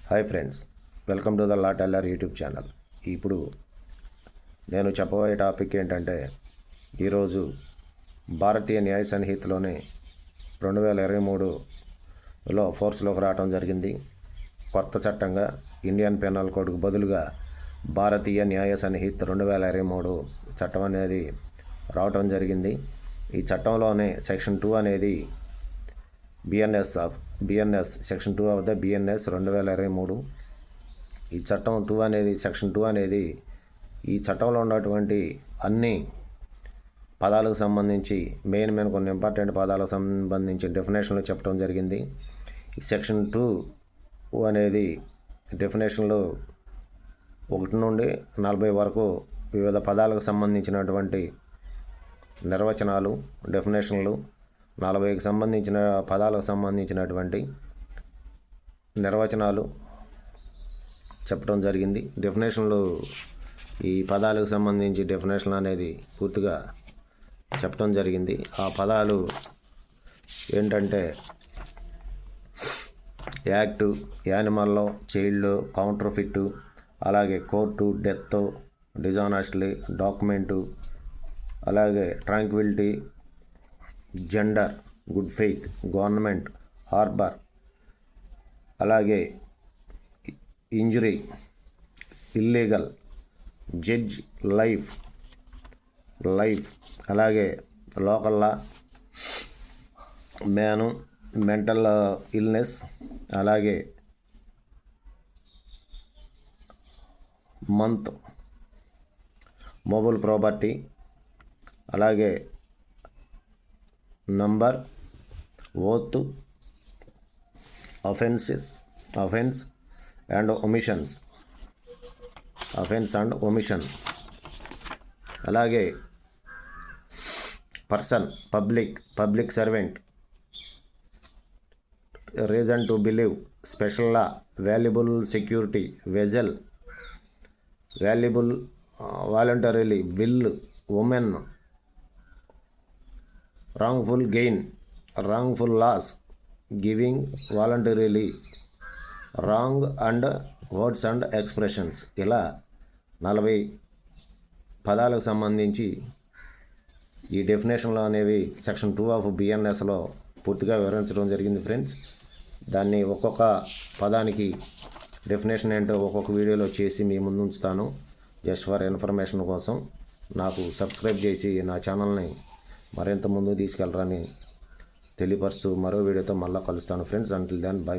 Hi friends, welcome to the law teller YouTube channel. ఇప్పుడు నేను చెప్పబోయే టాపిక్ ఏంటంటే, ఈరోజు భారతీయ న్యాయ సంహితలోని 2023లో ఫోర్స్లోకి రావడం జరిగింది. కొత్త చట్టంగా ఇండియన్ పెనల్ కోడ్కు బదులుగా భారతీయ న్యాయ సంహిత 2023 చట్టం అనేది రావటం జరిగింది. ఈ చట్టంలోనే సెక్షన్ 2 అనేది BNS section 2 of the BNS 2023. ఈ చట్టం 2 అనేది సెక్షన్ 2 అనేది ఈ చట్టంలో ఉన్నటువంటి అన్ని పదాలకు సంబంధించి మెయిన్ కొన్ని ఇంపార్టెంట్ పదాలకు సంబంధించి డెఫినేషన్లు చెప్పడం జరిగింది. ఈ సెక్షన్ 2 అనేది డెఫినేషన్లు 1 నుండి 40 వరకు వివిధ పదాలకు సంబంధించినటువంటి నిర్వచనాలు, డెఫినేషన్లు, 40కి సంబంధించిన పదాలకు సంబంధించినటువంటి నిర్వచనాలు చెప్పడం జరిగింది. డెఫినేషన్లు, ఈ పదాలకు సంబంధించి డెఫినేషన్ అనేది పూర్తిగా చెప్పడం జరిగింది. ఆ పదాలు ఏంటంటే act, animal, child, counterfeit, అలాగే కోర్టు, డెత్, డిజానెస్ట్లీ, డాక్యుమెంటు, అలాగే tranquillity, gender, good faith, government, harbour, అలాగే ఇంజురీ, ఇల్లీగల్, జడ్జ్, లైఫ్, అలాగే local law, man, mental illness, అలాగే మంత్, మొబైల్ ప్రాపర్టీ, అలాగే number, oath, offence and omission, అలాగే person, public servant, reason to believe, special law, valuable security, vessel, voluntarily, will, women, wrongful gain, wrongful loss, giving voluntarily, wrong and words and expressions. ఇలా 40 పదాలకు సంబంధించి ఈ డెఫినేషన్లో అనేవి section 2 of బిఎన్ఎస్లో పూర్తిగా వివరించడం జరిగింది friends. దాన్ని ఒక్కొక్క పదానికి డెఫినేషన్ ఏంటో ఒక్కొక్క వీడియోలో చేసి మీ ముందు ఉంచుతాను. జస్ట్ ఫర్ ఇన్ఫర్మేషన్ కోసం నాకు సబ్స్క్రైబ్ చేసి నా ఛానల్ని మరింత ముందుకు తీసుకెళ్ళరని తెలియపరుస్తూ మరో వీడియోతో మళ్ళీ కలుస్తాను ఫ్రెండ్స్. Until then by.